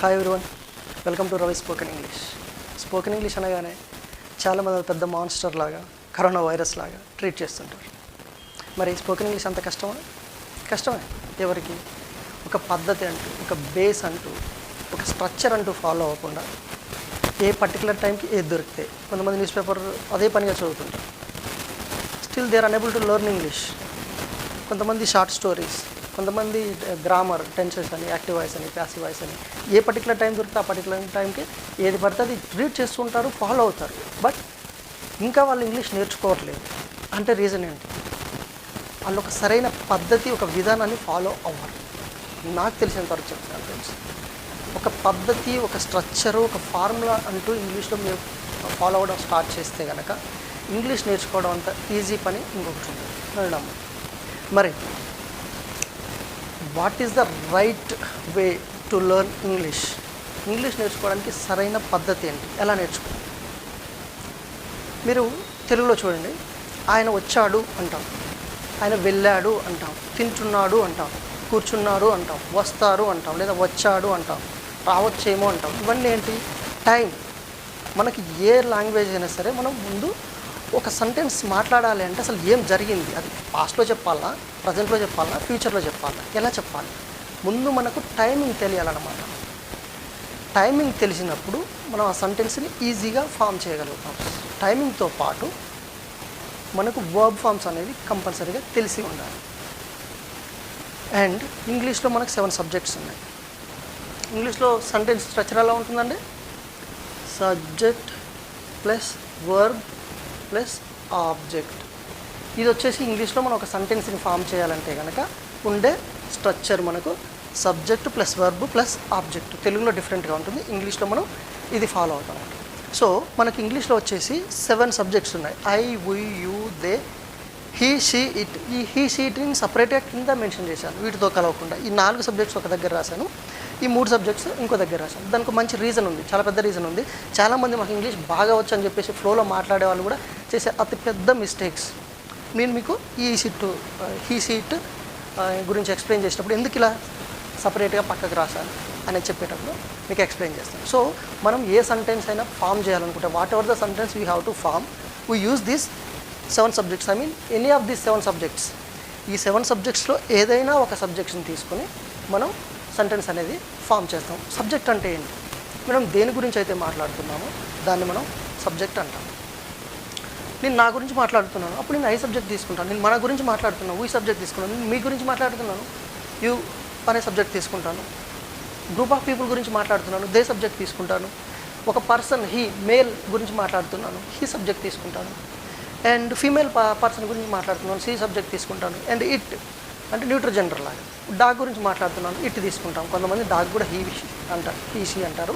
Hi everyone, welcome to Ravi spoken English. Spoken English అనగానే చాలామంది పెద్ద మాన్స్టర్ లాగా, కరోనా వైరస్ లాగా ట్రీట్ చేస్తుంటారు. మరి స్పోకెన్ ఇంగ్లీష్ అంత కష్టమా? కష్టమే. ఎవరికి? ఒక పద్ధతి అంటూ, ఒక బేస్ అంటూ, ఒక స్ట్రక్చర్ అంటూ ఫాలో అవ్వకుండా ఏ పర్టికులర్ టైంకి ఏది దొరికితే కొంతమంది న్యూస్ పేపర్ అదే పనిగా చదువుతుంటారు. Still they are unable to learn English. కొంతమంది షార్ట్ స్టోరీస్, కొంతమంది గ్రామర్, టెన్సెస్ అని, యాక్టివ్ వాయిస్ అని, ప్యాసివ్ వాయిస్ అని, ఏ పర్టికులర్ టైం దొరికితే ఆ పర్టికులర్ టైంకి ఏది పడితే అది రీడ్ చేస్తుంటారు, ఫాలో అవుతారు. బట్ ఇంకా వాళ్ళు ఇంగ్లీష్ నేర్చుకోవట్లేదు అంటే రీజన్ ఏంటి? వాళ్ళు ఒక సరైన పద్ధతి, ఒక విధానాన్ని ఫాలో అవ్వరు. నాకు తెలిసినంతవరకు చెప్తాను ఫ్రెండ్స్, ఒక పద్ధతి, ఒక స్ట్రక్చరు, ఒక ఫార్ములా అంటూ ఇంగ్లీష్లో మీరు ఫాలో అవ్వడం స్టార్ట్ చేస్తే కనుక ఇంగ్లీష్ నేర్చుకోవడం అంత ఈజీ పని ఇంకొకటి ఉంటుంది అనడం. మరి what is the right way to learn English? English నేర్చుకోవడానికి సరైన పద్ధతి ఏంటి? ఎలా నేర్చుకోవాలి? మీరు తెలుగులో చూడండి, ఆయన వచ్చాడు అంటాం, ఆయన వెళ్ళాడు అంటాం, తింటున్నాడు అంటాం, కూర్చున్నారు అంటాం, వస్తారు అంటాం, లేదా వచ్చాడు అంటాం, రావచ్చేమో అంటాం. ఇవన్నీ ఏంటి? టైం. మనకి ఏ లాంగ్వేజ్ అయినా సరే మనం ముందు ఒక సెంటెన్స్ మాట్లాడాలి అంటే అసలు ఏం జరిగింది, అది పాస్ట్లో చెప్పాలా, ప్రజెంట్లో చెప్పాలా, ఫ్యూచర్లో చెప్పాలా, ఎలా చెప్పాలి? ముందు మనకు టైమింగ్ తెలియాలన్నమాట. టైమింగ్ తెలిసినప్పుడు మనం ఆ సెంటెన్స్ని ఈజీగా ఫామ్ చేయగలుగుతాం. టైమింగ్తో పాటు మనకు వర్బ్ ఫామ్స్ అనేది కంపల్సరీగా తెలిసి ఉండాలి. అండ్ ఇంగ్లీష్లో మనకు 7 సబ్జెక్ట్స్ ఉన్నాయి. ఇంగ్లీష్లో సెంటెన్స్ స్ట్రక్చర్ ఎలా ఉంటుందండి? Subject plus verb plus object. ఇది వచ్చేసి ఇంగ్లీష్లో మనం ఒక సెంటెన్స్ని ఫామ్ చేయాలంటే కనుక ఉండే స్ట్రక్చర్ మనకు subject plus verb plus object. తెలుగులో డిఫరెంట్గా ఉంటుంది, ఇంగ్లీష్లో మనం ఇది ఫాలో అవుతాం. సో మనకి ఇంగ్లీష్లో వచ్చేసి 7 సబ్జెక్ట్స్ ఉన్నాయి. I, we, you, they, he, she, it. ఈ హీ, షీ, ఇట్ని సపరేట్గా కింద మెన్షన్ చేశాను, వీటితో కలవకుండా. ఈ 4 సబ్జెక్ట్స్ ఒక దగ్గర రాశాను, ఈ 3 సబ్జెక్ట్స్ ఇంకో దగ్గర రాశాను. దానికి మంచి రీజన్ ఉంది, చాలా పెద్ద రీజన్ ఉంది. చాలామంది మాకు ఇంగ్లీష్ బాగా వచ్చు అని చెప్పేసి ఫ్లోలో మాట్లాడే వాళ్ళు కూడా చేసే అతి పెద్ద మిస్టేక్స్. నేను మీకు ఈ సీట్, హీ సీట్ గురించి ఎక్స్ప్లెయిన్ చేసినప్పుడు ఎందుకు ఇలా సపరేట్గా పక్కకు రాశాను అనేది చెప్పేటప్పుడు మీకు ఎక్స్ప్లెయిన్ చేస్తాను. సో మనం ఏ సెంటెన్స్ అయినా ఫామ్ చేయాలనుకుంటే, whatever the sentence we have to form, we use this 7 subjects. I mean any of these 7 subjects. ఈ 7 సబ్జెక్ట్స్లో ఏదైనా ఒక సబ్జెక్ట్ని తీసుకొని మనం సెంటెన్స్ అనేది ఫామ్ చేస్తాం. సబ్జెక్ట్ అంటే ఏంటి? మనం దేని గురించి అయితే మాట్లాడుతున్నామో దాన్ని మనం సబ్జెక్ట్ అంటాం. నేను నా గురించి మాట్లాడుతున్నాను, అప్పుడు నేను ఐ సబ్జెక్ట్ తీసుకుంటాను. నేను మన గురించి మాట్లాడుతున్నాను, వీ సబ్జెక్ట్ తీసుకున్నాను. నేను మీ గురించి మాట్లాడుతున్నాను, యూ అనే సబ్జెక్ట్ తీసుకుంటాను. గ్రూప్ ఆఫ్ పీపుల్ గురించి మాట్లాడుతున్నాను, దే సబ్జెక్ట్ తీసుకుంటాను. ఒక పర్సన్, హీ, మేల్ గురించి మాట్లాడుతున్నాను, హీ సబ్జెక్ట్ తీసుకుంటాను. అండ్ ఫీమేల్ పర్సన్ గురించి మాట్లాడుతున్నాను, సీ సబ్జెక్ట్ తీసుకుంటాను. అండ్ ఇట్ అంటే న్యూట్రల్ జెండర్ లాగా. డాగ్ గురించి మాట్లాడుతున్నాను, ఇట్ తీసుకుంటాం. కొంతమంది డాగ్ కూడా హీ అంటారు, హీ, షీ అంటారు,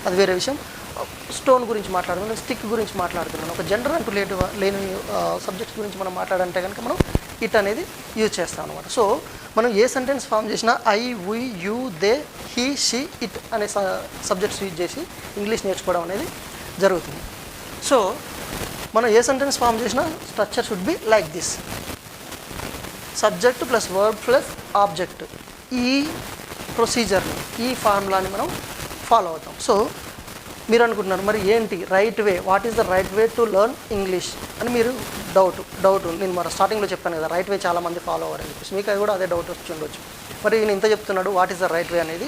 అది వేరే విషయం. స్టోన్ గురించి మాట్లాడుతున్నాను, స్టిక్ గురించి మాట్లాడుతున్నాను. ఒక జెండర్ అంటూ లేని సబ్జెక్ట్స్ గురించి మనం మాట్లాడంటే కనుక మనం ఇట్ అనేది యూజ్ చేస్తాం అనమాట. సో మనం ఏ సెంటెన్స్ ఫామ్ చేసినా I, we, you, they, he, she, it అనే సబ్జెక్ట్స్ యూజ్ చేసి ఇంగ్లీష్ నేర్చుకోవడం అనేది జరుగుతుంది. సో మనం ఏ సెంటెన్స్ ఫామ్ చేసినా structure should be like this: subject plus verb plus object. ఈ ప్రొసీజర్ని, ఈ ఫార్ములాని మనం ఫాలో అవుతాం. సో మీరు అనుకుంటున్నారు, మరి ఏంటి right way, what is the right way to learn English అని మీరు డౌట్. నేను మరి స్టార్టింగ్లో చెప్పాను కదా, రైట్ వే చాలామంది ఫాలో అవ్వరని చెప్పేసి. మీకు అది కూడా అదే డౌట్ వచ్చి ఉండొచ్చు. మరి నేను ఇంత చెప్తున్నాడు, what is the right way అనేది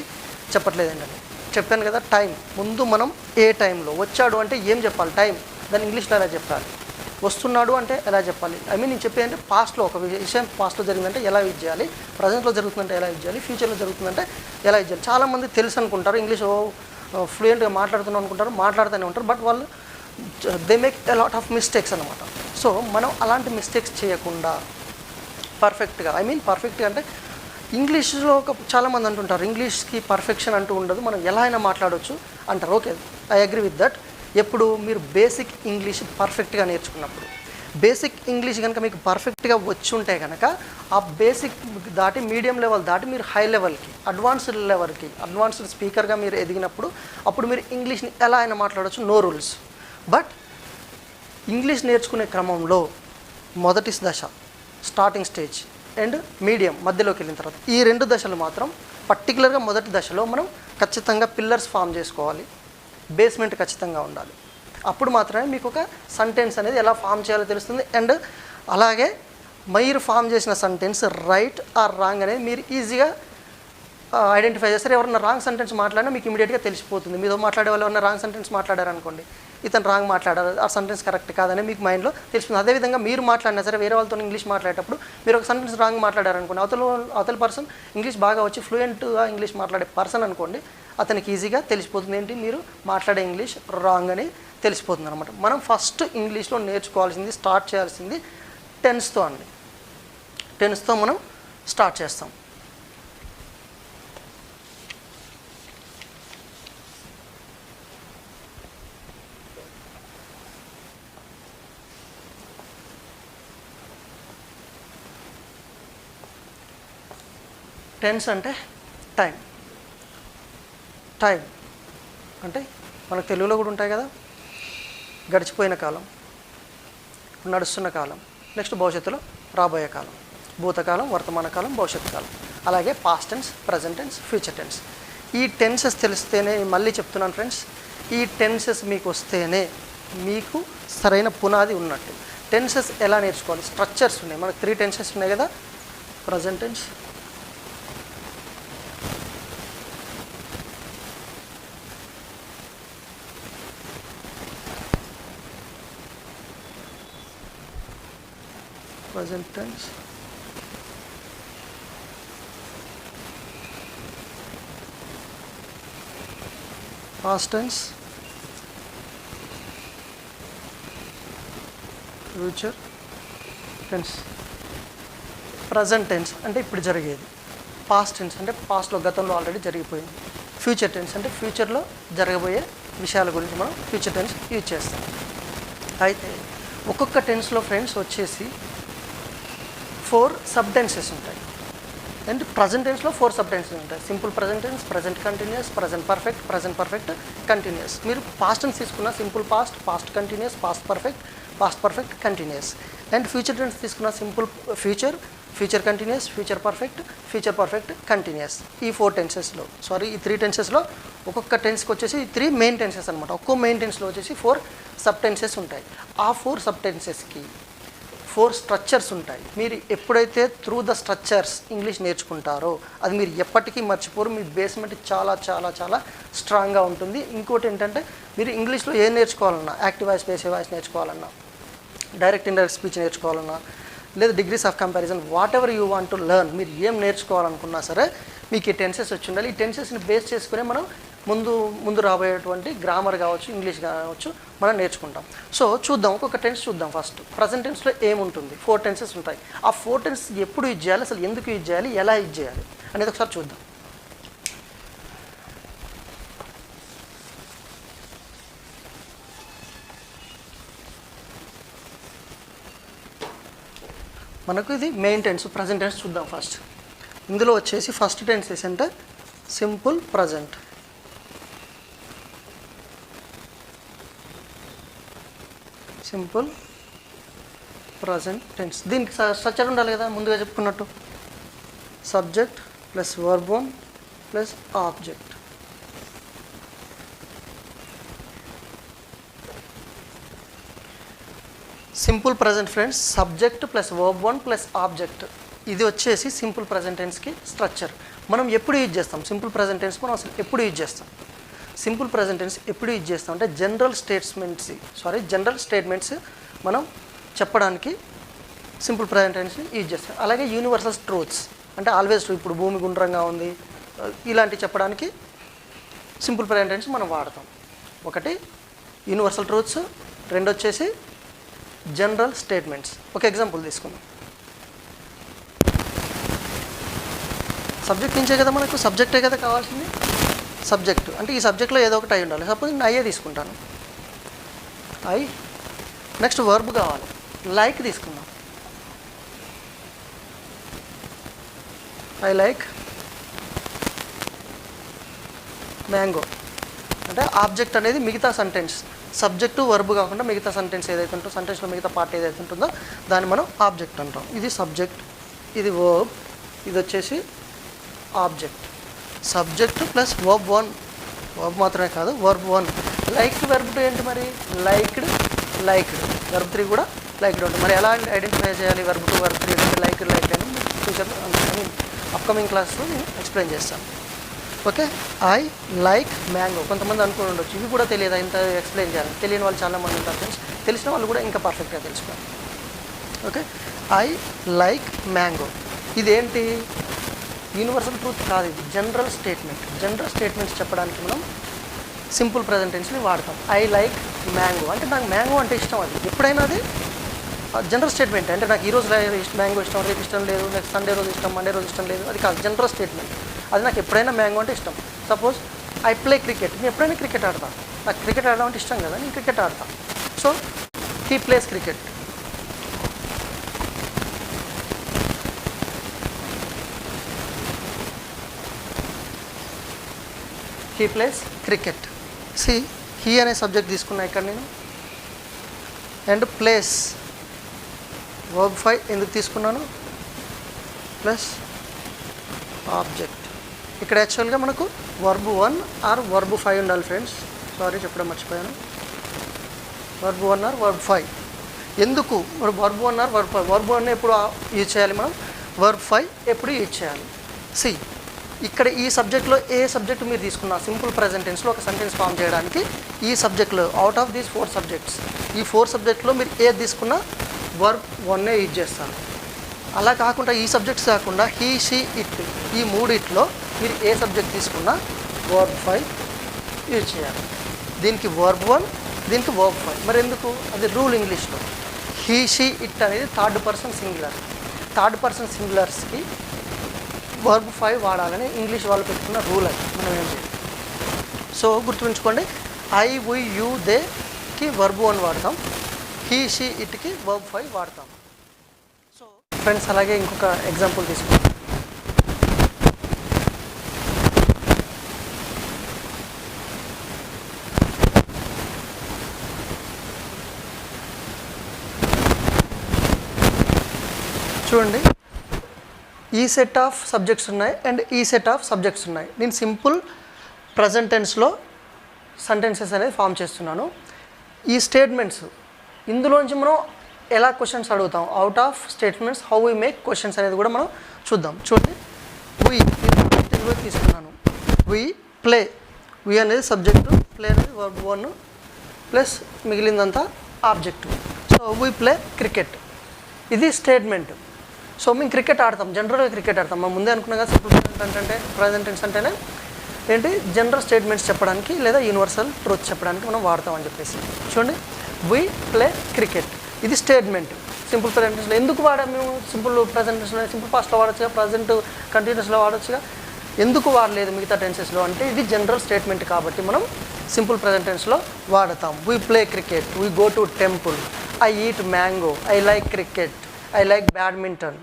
చెప్పట్లేదండి. చెప్పాను కదా, టైం. ముందు మనం ఏ టైంలో వచ్చాడు అంటే ఏం చెప్పాలి, టైం. దాన్ని ఇంగ్లీష్లో ఎలా చెప్పాలి? వస్తున్నాడు అంటే ఎలా చెప్పాలి? ఐ మీన్ నేను చెప్పేదంటే పాస్ట్లో ఒక విషయం పాస్ట్లో జరిగిందంటే ఎలా యూజ్ చేయాలి, ప్రజెంట్లో జరుగుతుందంటే ఎలా యూజ్ చేయాలి, ఫ్యూచర్లో జరుగుతుందంటే ఎలా యూజ్ చేయాలి. చాలామంది తెలుసు అనుకుంటారు, ఇంగ్లీష్ ఫ్లూయెంట్గా మాట్లాడుతున్నాం అనుకుంటారు, మాట్లాడుతూనే ఉంటారు. బట్ వాళ్ళు they make a lot of mistakes అనమాట. సో మనం అలాంటి మిస్టేక్స్ చేయకుండా పర్ఫెక్ట్గా, ఐ మీన్ పర్ఫెక్ట్గా అంటే ఇంగ్లీష్లో చాలామంది అంటుంటారు ఇంగ్లీష్కి పర్ఫెక్షన్ అంటూ ఉండదు, మనం ఎలా అయినా మాట్లాడవచ్చు అంటారు. Okay, I agree with that. ఎప్పుడు మీరు బేసిక్ ఇంగ్లీష్ పర్ఫెక్ట్గా నేర్చుకున్నప్పుడు, బేసిక్ ఇంగ్లీష్ కనుక మీకు పర్ఫెక్ట్గా వచ్చి ఉంటే కనుక ఆ బేసిక్ దాటి మీడియం లెవెల్ దాటి మీరు హై లెవెల్కి, అడ్వాన్స్డ్ లెవెల్కి, అడ్వాన్స్డ్ స్పీకర్గా మీరు ఎదిగినప్పుడు అప్పుడు మీరు ఇంగ్లీష్ని ఎలా అయినా మాట్లాడవచ్చు, నో రూల్స్. బట్ ఇంగ్లీష్ నేర్చుకునే క్రమంలో మొదటి దశ, స్టార్టింగ్ స్టేజ్, అండ్ మీడియం మధ్యలోకి వెళ్ళిన తర్వాత ఈ 2 దశలు మాత్రం పర్టికులర్గా మొదటి దశలో మనం ఖచ్చితంగా పిల్లర్స్ ఫామ్ చేసుకోవాలి, బేస్మెంట్ ఖచ్చితంగా ఉండాలి. అప్పుడు మాత్రమే మీకు ఒక సెంటెన్స్ అనేది ఎలా ఫామ్ చేయాలో తెలుస్తుంది. అండ్ అలాగే మీరు ఫామ్ చేసిన సెంటెన్స్ రైట్ ఆర్ రాంగ్ అనేది మీరు ఈజీగా ఐడెంటిఫై చేస్తారు. ఎవరన్నా రాంగ్ సెంటెన్స్ మాట్లాడినా మీకు ఇమీడియట్గా తెలిసిపోతుంది. మీతో మాట్లాడే వాళ్ళు ఎవరైనా రాంగ్ సెంటెన్స్ మాట్లాడారనుకోండి, ఇతను రాంగ్ మాట్లాడారు, ఆ సెంటెన్స్ కరెక్ట్ కాదని మీకు మైండ్లో తెలిసిపోతుంది. అదేవిధంగా మీరు మాట్లాడినా సరే వేరే వాళ్ళతో ఇంగ్లీష్ మాట్లాడేటప్పుడు మీరు ఒక సెంటెన్స్ రాంగ్ మాట్లాడారనుకోండి, అవతల పర్సన్ ఇంగ్లీష్ బాగా వచ్చి ఫ్లూయెంట్గా ఇంగ్లీష్ మాట్లాడే పర్సన్ అనుకోండి, అతనికి ఈజీగా తెలిసిపోతుంది ఏంటి మీరు మాట్లాడే ఇంగ్లీష్ రాంగ్ అని తెలిసిపోతుంది అనమాట. మనం ఫస్ట్ ఇంగ్లీష్లో నేర్చుకోవాల్సింది, స్టార్ట్ చేయాల్సింది టెన్స్తో అండి. టెన్స్తో మనం స్టార్ట్ చేస్తాం. టెన్స్ అంటే టైం. టైం అంటే మనకు తెలుగులో కూడా ఉంటాయి కదా, గడిచిపోయిన కాలం, నడుస్తున్న కాలం, నెక్స్ట్ భవిష్యత్తులో రాబోయే కాలం, భూతకాలం, వర్తమాన కాలం, భవిష్యత్తు కాలం, అలాగే past tense, present tense, future tense. ఈ టెన్సెస్ తెలిస్తేనే, మళ్ళీ చెప్తున్నాను ఫ్రెండ్స్, ఈ టెన్సెస్ మీకు వస్తేనే మీకు సరైన పునాది ఉన్నట్టు. టెన్సెస్ ఎలా నేర్చుకోవాలి? స్ట్రక్చర్స్ ఉన్నాయి మనకు. 3 టెన్సెస్ ఉన్నాయి కదా, present tense, present tense, past tense, future tense. present tense అంటే ఇప్పుడు జరిగేది, past tense అంటే పాస్ట్లో గతంలో ఆల్రెడీ జరిగిపోయింది, ఫ్యూచర్ టెన్స్ అంటే ఫ్యూచర్లో జరగబోయే విషయాల గురించి మనం ఫ్యూచర్ టెన్స్ యూజ్ చేస్తాం. అయితే ఒక్కొక్క టెన్స్లో ఫ్రెండ్స్ వచ్చేసి 4 సబ్ టెన్సెస్ ఉంటాయి. అండ్ ప్రజెంట్ టెన్స్లో 4 సబ్ టెన్సెస్ ఉంటాయి. Simple present tense, present continuous, present perfect, present perfect continuous. మీరు పాస్ట్ టెన్స్ తీసుకున్న simple past, past continuous, past perfect continuous. And future tense తీసుకున్న simple future, future continuous, future perfect continuous. ఈ 4 టెన్సెస్లో, ఈ 3 టెన్సెస్లో ఒక్కొక్క టెన్స్కి వచ్చేసి 3 main tenses అనమాట. ఒక్కో main టెన్స్లో వచ్చేసి 4 సబ్ టెన్సెస్ ఉంటాయి. ఆ 4 సబ్ టెన్సెస్కి 4 స్ట్రక్చర్స్ ఉంటాయి. మీరు ఎప్పుడైతే త్రూ ద స్ట్రక్చర్స్ ఇంగ్లీష్ నేర్చుకుంటారో అది మీరు ఎప్పటికీ మర్చిపోరు. మీ బేస్మెంట్ చాలా చాలా చాలా స్ట్రాంగ్గా ఉంటుంది. ఇంకోటి ఏంటంటే మీరు ఇంగ్లీష్లో ఏం నేర్చుకోవాలన్నా, యాక్టివ్ వాయిస్, పేసివ్ వాయిస్ నేర్చుకోవాలన్నా, డైరెక్ట్ ఇండైరెక్ట్ స్పీచ్ నేర్చుకోవాలన్నా, లేదా degrees of comparison, whatever you want to learn, మీరు ఏం నేర్చుకోవాలనుకున్నా సరే మీకు ఈ టెన్సెస్ వచ్చి ఉండాలి. ఈ టెన్సెస్ని బేస్ చేసుకునే మనం ముందు రాబోయేటువంటి గ్రామర్ కావచ్చు, ఇంగ్లీష్ కావచ్చు మనం నేర్చుకుంటాం. సో చూద్దాం, ఒక్కొక్క టెన్స్ చూద్దాం. ఫస్ట్ ప్రజెంట్ టెన్స్లో ఏముంటుంది? 4 టెన్సెస్ ఉంటాయి. ఆ 4 టెన్స్ ఎప్పుడు యూజ్ చేయాలి, అసలు ఎందుకు యూజ్ చేయాలి, ఎలా యూజ్ చేయాలి అనేది ఒకసారి చూద్దాం. మనకు ఇది మెయిన్ టెన్స్, ప్రజెంట్ టెన్స్ చూద్దాం ఫస్ట్. ఇందులో వచ్చేసి ఫస్ట్ టెన్సెస్ అంటే simple present, simple present tense. దీనికి స్ట్రక్చర్ ఉండాలి కదా, ముందుగా చెప్పుకున్నట్టు subject plus verb one plus object. Simple present friends, subject plus verb one plus object, ఇది వచ్చేసి సింపుల్ ప్రజెంట్ టెన్స్కి స్ట్రక్చర్. మనం ఎప్పుడు యూజ్ చేస్తాం సింపుల్ ప్రజెంట్ టెన్స్? మనం అసలు ఎప్పుడు యూజ్ చేస్తాం సింపుల్ ప్రజెంట్ టెన్స్? ఎప్పుడు యూజ్ చేస్తాం అంటే జనరల్ స్టేట్మెంట్స్ మనం చెప్పడానికి సింపుల్ ప్రజెంట్ టెన్స్ని యూజ్ చేస్తాం. అలాగే యూనివర్సల్ ట్రూత్స్ అంటే ఆల్వేస్ ట్రూ, ఇప్పుడు భూమి గుండ్రంగా ఉంది, ఇలాంటివి చెప్పడానికి సింపుల్ ప్రజెంట్ టెన్స్ మనం వాడతాం. ఒకటి యూనివర్సల్ ట్రూత్స్, రెండు వచ్చేసి జనరల్ స్టేట్మెంట్స్. ఒక ఎగ్జాంపుల్ తీసుకుందాం. సబ్జెక్ట్ నుంచే కదా మనకు, సబ్జెక్టే కదా కావాల్సింది. సబ్జెక్టు అంటే ఈ సబ్జెక్ట్లో ఏదో ఒకటి అయి ఉండాలి. సపోజ్ నేను అయ్యే తీసుకుంటాను, ఐ. నెక్స్ట్ వర్బ్ కావాలి, లైక్ తీసుకుందాం. I like mango. అంటే ఆబ్జెక్ట్ అనేది మిగతా సెంటెన్స్, సబ్జెక్టు వర్బ్ కాకుండా మిగతా సెంటెన్స్ ఏదైతే ఉంటుందో, సెంటెన్స్లో మిగతా పార్ట్ ఏదైతే ఉంటుందో దాన్ని మనం ఆబ్జెక్ట్ అంటాం. ఇది సబ్జెక్ట్, ఇది వర్బ్, ఇది వచ్చేసి object. Subject plus verb 1, verb మాత్రమే కాదు వర్బ్ 1. లైక్ వెర్బ్ 2 ఏంటి మరి? లైక్డ్, వెర్బ్ 3 కూడా లైక్డ్ ఉంటుంది. మరి ఎలా ఐడెంటిఫై చేయాలి వెర్బ్ 2, వెర్బ్ 3 అంటే లైక్డ్ అని ఫ్యూచర్ అప్కమింగ్ క్లాస్లో నేను ఎక్స్ప్లెయిన్ చేస్తాను. Okay, I like mango. కొంతమంది అనుకుని ఉండొచ్చు ఇవి కూడా తెలియదా ఇంత ఎక్స్ప్లెయిన్ చేయాలి. తెలియని వాళ్ళు చాలామంది ఉంటారు ఫ్రెండ్స్. తెలిసిన వాళ్ళు కూడా ఇంకా పర్ఫెక్ట్గా తెలుసుకోవాలి. Okay, I like mango. ఇదేంటి? యూనివర్సల్ ట్రూత్ కాదు, ఇది జనరల్ స్టేట్మెంట్. జనరల్ స్టేట్మెంట్స్ చెప్పడానికి మనం సింపుల్ ప్రెజెంట్ టెన్స్ని వాడతాం. ఐ లైక్ మ్యాంగో అంటే నాకు మ్యాంగో అంటే ఇష్టం. అది ఎప్పుడైనా అది జనరల్ స్టేట్మెంట్. అంటే నాకు ఈరోజు మ్యాంగో ఇష్టం, రేపు ఇష్టం లేదు, నెక్స్ట్ సండే రోజు ఇష్టం, మండే రోజు ఇష్టం లేదు, అది కాదు. General statement. అది నాకు ఎప్పుడైనా మ్యాంగో అంటే ఇష్టం. Suppose I play cricket. నేను ఎప్పుడైనా క్రికెట్ ఆడతాను. నాకు క్రికెట్ ఆడడం అంటే ఇష్టం కదా, నేను క్రికెట్ ఆడతాను. So he plays cricket. He plays cricket. See he అనే సబ్జెక్ట్ తీసుకున్నా ఇక్కడ నేను. అండ్ ప్లేస్ వర్బ్ 5 ఎందుకు తీసుకున్నాను? Plus object. ఇక్కడ యాక్చువల్గా మనకు వర్బ్ 1 ఆర్ వర్బ్ 5 ఉండాలి ఫ్రెండ్స్. సారీ చెప్పడం మర్చిపోయాను. Verb 1 or verb 5. ఎందుకు మరి వర్బ్ 1 ఆర్ వర్బ్ 5? వర్బ్ 1 ఎప్పుడు యూజ్ చేయాలి మనం, వర్బ్ 5 ఎప్పుడు యూజ్ చేయాలి? సి ఇక్కడ ఈ సబ్జెక్ట్లో ఏ సబ్జెక్ట్ మీరు తీసుకున్నా సింపుల్ ప్రెజెంట్ టెన్స్లో ఒక సెంటెన్స్ ఫామ్ చేయడానికి ఈ సబ్జెక్ట్లో అవుట్ ఆఫ్ దీస్ 4 సబ్జెక్ట్స్, ఈ 4 సబ్జెక్ట్లో మీరు ఏది తీసుకున్నా వర్బ్ 1 యూజ్ చేస్తాను. అలా కాకుండా ఈ సబ్జెక్ట్స్ కాకుండా హీ, షీ, ఇట్, ఈ 3 మీరు ఏ సబ్జెక్ట్ తీసుకున్నా వర్బ్ 5 యూజ్ చేయాలి. దీనికి వర్బ్ 1, దీనికి వర్బ్ 5. మరి ఎందుకు? అది రూల్ ఇంగ్లీష్లో. హీ, షీ, ఇట్ అనేది third person singular. Third person సింగులర్స్కి వర్బ్ 5 వాడాలని ఇంగ్లీష్ వాళ్ళు పెట్టుకున్న రూల్. అది మనం ఏం చేయాలి? సో గుర్తుంచుకోండి, ఐ, వి, యూ, దేకి వర్బ్ 1 వాడతాం, హీ, షీ, ఇట్కి వర్బ్ 5 వాడతాం. సో ఫ్రెండ్స్ అలాగే ఇంకొక ఎగ్జాంపుల్ తీసుకుంటాం. చూడండి, ఈ సెట్ ఆఫ్ సబ్జెక్ట్స్ ఉన్నాయి అండ్ ఈ సెట్ ఆఫ్ సబ్జెక్ట్స్ ఉన్నాయి. నేను సింపుల్ ప్రజెంట్ టెన్స్లో సెంటెన్సెస్ అనేది ఫామ్ చేస్తున్నాను. ఈ స్టేట్మెంట్స్ ఇందులోంచి మనం ఎలా క్వశ్చన్స్ అడుగుతాం, out of statements how we make questions అనేది కూడా మనం చూద్దాం. చూడండి, వి తెలుగు తీసుకున్నాను. వి ప్లే, వి అనేది సబ్జెక్టు, ప్లే అనేది వర్బ్ 1 ప్లస్ మిగిలిందంతా object. So we play cricket, ఇది స్టేట్మెంట్. సో మేము క్రికెట్ ఆడతాం, జనరల్గా క్రికెట్ ఆడతాం. మనం ముందే అనుకున్నాం కదా సింపుల్ ప్రెజెంట్ టెన్స్ అంటేనే ఏంటి, జనరల్ స్టేట్మెంట్స్ చెప్పడానికి లేదా యూనివర్సల్ ట్రూత్ చెప్పడానికి మనం వాడతామని చెప్పేసి. చూడండి, వి ప్లే క్రికెట్, ఇది స్టేట్మెంట్. సింపుల్ ప్రెజెంట్ టెన్స్లో ఎందుకు వాడాము మేము? సింపుల్ ప్రెజెంట్ టెన్స్లో సింపుల్ పాస్ట్లో వాడచ్చుగా, ప్రజెంట్ కంటిన్యూస్లో వాడచ్చుగా. ఎందుకు వాడలేదు మిగతా టెన్సెస్లో అంటే ఇది జనరల్ స్టేట్మెంట్ కాబట్టి మనం సింపుల్ ప్రెజెంట్ టెన్స్లో వాడతాం. We play cricket, we go to temple, I eat mango, I like cricket, I like badminton.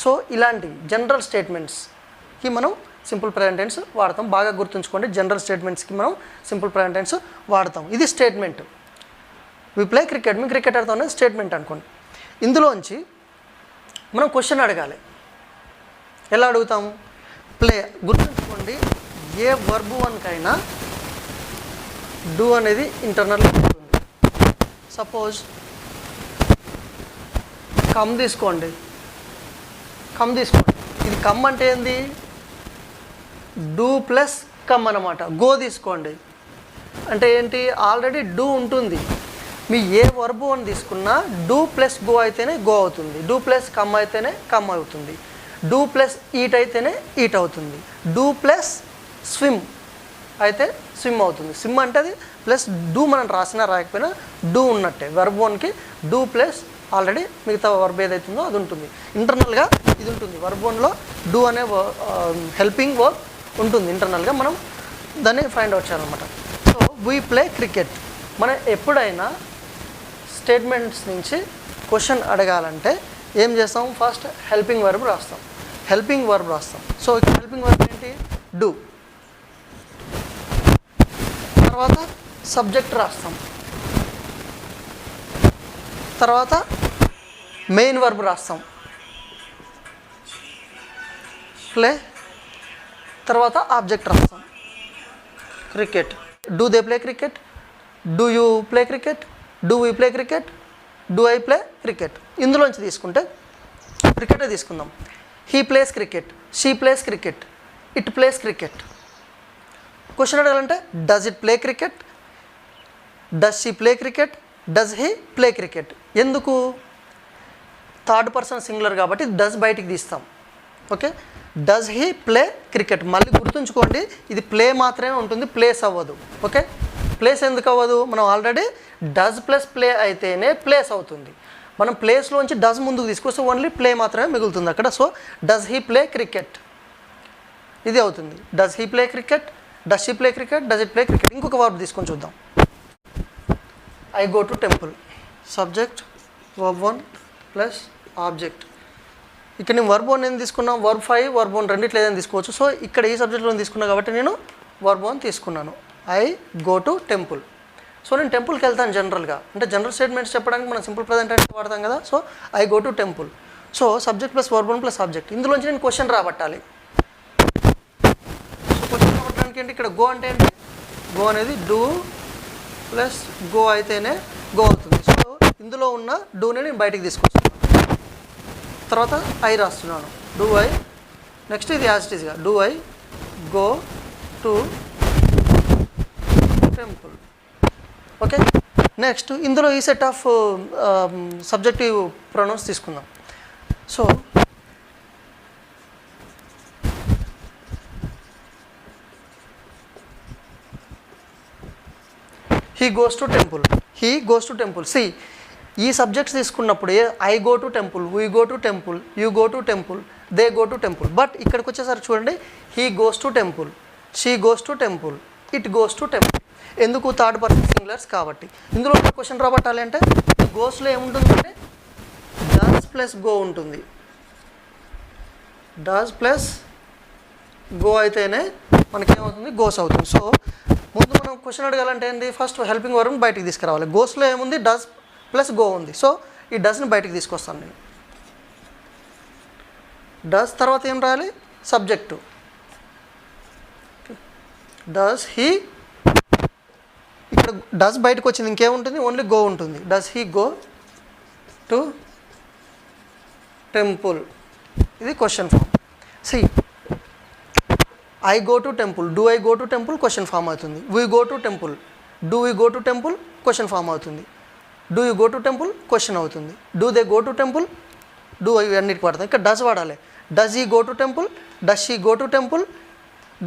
So ఇలాంటి జనరల్ స్టేట్మెంట్స్కి మనం సింపుల్ ప్రెజెంట్ టెన్స్ వాడతాం. బాగా గుర్తుంచుకోండి, జనరల్ స్టేట్మెంట్స్కి మనం సింపుల్ ప్రెజెంట్ టెన్స్ వాడతాం. ఇది స్టేట్మెంట్. వి ప్లే క్రికెట్, మేము క్రికెట్ ఆడతాం అనేది స్టేట్మెంట్ అనుకోండి. ఇందులోంచి మనం క్వశ్చన్ అడగాలి. ఎలా అడుగుతాము? ప్లే. గుర్తుంచుకోండి, ఏ వర్బ్ 1కైనా డూ అనేది ఇంటర్నల్ ఉంటుంది. సపోజ్ కమ్ తీసుకోండి, ఇది కమ్ అంటే ఏంది? డూ ప్లస్ కమ్ అన్నమాట. గో తీసుకోండి అంటే ఏంటి? ఆల్రెడీ డూ ఉంటుంది. మీ ఏ వర్బ్ 1 తీసుకున్నా డూ ప్లస్ గో అయితేనే గో అవుతుంది, డూ ప్లస్ కమ్ అయితేనే కమ్ అవుతుంది, డూ ప్లస్ ఈట్ అయితేనే ఈట్ అవుతుంది, డూ ప్లస్ స్విమ్ అయితే స్విమ్ అవుతుంది. స్విమ్ అంటే అది ప్లస్ డూ మనం రాసినా రాయకపోయినా డూ ఉన్నట్టే. వర్బ్ 1కి డూ ప్లస్ ఆల్రెడీ మిగతా వర్బ్ ఏదైతుందో అది ఉంటుంది. ఇంటర్నల్గా ఇది ఉంటుంది. వర్బ్ 1లో డూ అనే హెల్పింగ్ వర్బ్ ఉంటుంది ఇంటర్నల్గా, మనం దాన్ని ఫైండ్ అవుట్ చేయాలన్నమాట. So we play cricket. మనం ఎప్పుడైనా స్టేట్మెంట్స్ నుంచి క్వశ్చన్ అడగాలంటే ఏం చేస్తాం? ఫస్ట్ హెల్పింగ్ వర్బ్ రాస్తాం. సో ఇక్కడ హెల్పింగ్ వర్బ్ ఏంటి? డూ. తర్వాత సబ్జెక్ట్ రాస్తాం, తర్వాత మెయిన్ వర్బ్ రాస్తాం, ప్లే తర్వాత ఆబ్జెక్ట్ రాస్తాం. Cricket, do they play cricket, do you play cricket, do we play cricket, do I play cricket. ఇందులోంచి తీసుకుంటే క్రికెటే తీసుకుందాం. He plays cricket, she plays cricket, it plays cricket. Question అడగాలంటే does it play cricket, does she play cricket, does he play cricket. ఎందుకు? Third person singular కాబట్టి does బయటికి తీస్తాం. Okay, does he play cricket. మళ్ళీ గుర్తుంచుకోండి, ఇది play మాత్రమే ఉంటుంది, ప్లేస్ అవ్వదు. ఓకే, ప్లేస్ ఎందుకు అవ్వదు? మనం ఆల్రెడీ డస్ ప్లస్ ప్లే అయితేనే ప్లేస్ అవుతుంది. మనం ప్లేస్లోంచి డస్ ముందుకు తీసుకొస్తే ఓన్లీ ప్లే మాత్రమే మిగులుతుంది అక్కడ. So does he play cricket ఇది అవుతుంది. Does he play cricket, does she play cricket, does it play cricket. ఇంకొక వర్బ్ తీసుకొని చూద్దాం. I go to temple, subject verb 1 plus object. ఇక్కడ నేను వర్బ్ 1 ఏం తీసుకున్నాను? వర్బ్ 5 వర్బ్ 1 రెండిట్లో ఏదైనా తీసుకోవచ్చు. సో ఇక్కడ ఈ సబ్జెక్ట్లో తీసుకున్నాను కాబట్టి నేను వర్బ్ 1 తీసుకున్నాను. I go to temple. So నేను టెంపుల్కి వెళ్తాను జనరల్గా, అంటే జనరల్ స్టేట్మెంట్స్ చెప్పడానికి మనం సింపుల్ ప్రజెంట్ టెన్స్ వాడతాం కదా. So I go to temple. So subject plus verb 1 plus object. ఇందులోంచి నేను క్వశ్చన్ రాబట్టాలి. సో క్వశ్చన్ రాబట్టడానికి ఏంటి? ఇక్కడ గో అంటే ఏంటి? గో అనేది డూ ప్లస్ గో అయితేనే గో అవుతుంది. సో ఇందులో ఉన్న డూని నేను బయటికి తీసుకొస్తున్నాను. తర్వాత ఐ రాస్తున్నాను. డూ ఐ, నెక్స్ట్ ఇది యాజ్ ఇట్ ఈస్గా do I go to temple. Okay, next ఇందులో ఈ సెట్ ఆఫ్ సబ్జెక్టివ్ ప్రొనౌన్స్ తీసుకుందాం. So he goes to temple, he goes to temple. See ఈ సబ్జెక్ట్స్ తీసుకున్నప్పుడు I go to temple, we go to temple, you go to temple, they go to temple. But ఇక్కడికి వచ్చేసరికి చూడండి, he goes to temple, she goes to temple, it goes to temple. ఎందుకు? Third person singulars కాబట్టి. ఇందులో ఒక question రాబట్టాలి అంటే గోస్లో ఏముంటుందంటే డస్ ప్లస్ గో ఉంటుంది. డస్ ప్లస్ గో అయితేనే మనకేమవుతుంది? గోస్ అవుతుంది. సో ముందు మనం క్వశ్చన్ అడగాలంటే ఏంటి? ఫస్ట్ హెల్పింగ్ వర్బ్ని బయటికి తీసుకురావాలి. గోస్లో ఏముంది? డస్ ప్లస్ గో ఉంది. సో ఈ డస్ని బయటికి తీసుకొస్తాను నేను. డస్ తర్వాత ఏం రాయాలి? సబ్జెక్టు. డస్ హీ, ఇక్కడ డస్ బయటకు వచ్చింది, ఇంకేముంటుంది? ఓన్లీ గో ఉంటుంది. Does he go to temple. ఇది question form. See I go to temple, do I go to temple question form అవుతుంది. We go to temple, do we go to temple question form అవుతుంది. Do you go to temple question అవుతుంది. Do they go to temple, do అన్నిటికి వాడతాం. ఇక్కడ does వాడాలి. Does he go to temple, does she go to temple,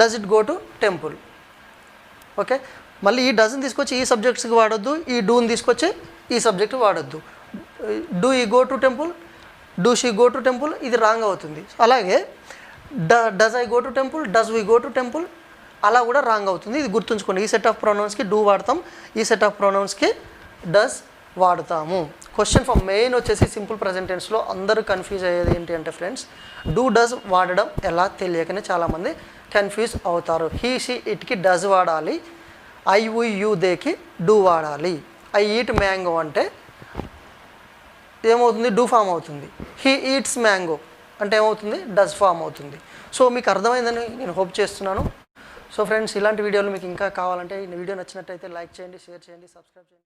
does it go to temple. Okay, మళ్ళీ ఈ డస్ని తీసుకొచ్చి ఈ సబ్జెక్ట్స్కి వాడొద్దు, ఈ డూని తీసుకొచ్చి ఈ సబ్జెక్ట్కి వాడొద్దు. డూ ఈ go to temple, do she go to temple, ఇది రాంగ్ అవుతుంది. అలాగే does I go to temple, does we go to temple, అలా కూడా రాంగ్ అవుతుంది. ఇది గుర్తుంచుకోండి. ఈ సెట్ ఆఫ్ ప్రొనౌన్స్కి డూ వాడతాం, ఈ సెట్ ఆఫ్ ప్రొనౌన్స్కి డస్ వాడతాము. క్వశ్చన్ ఫామ్ మెయిన్ వచ్చేసి సింపుల్ ప్రజెంట్ టెన్స్లో అందరూ కన్ఫ్యూజ్ అయ్యేది ఏంటి అంటే ఫ్రెండ్స్, డూ డస్ వాడడం ఎలా తెలియకనే చాలామంది కన్ఫ్యూజ్ అవుతారు. హీ షీ ఇట్కి డస్ వాడాలి, ఐ వి యూ దేకి డూ వాడాలి. ఐ ఈట్ మ్యాంగో అంటే ఏమవుతుంది? డూ ఫామ్ అవుతుంది. హీ ఈట్స్ మ్యాంగో అంటే ఏమవుతుంది? డస్ ఫామ్ అవుతుంది. సో మీకు అర్థమైందని నేను హోప్ చేస్తున్నాను. సో ఫ్రెండ్స్, ఇలాంటి వీడియోలు మీకు ఇంకా కావాలంటే ఈ వీడియో నచ్చినట్టయితే లైక్ చేయండి, షేర్ చేయండి, సబ్స్క్రైబ్ చేయండి.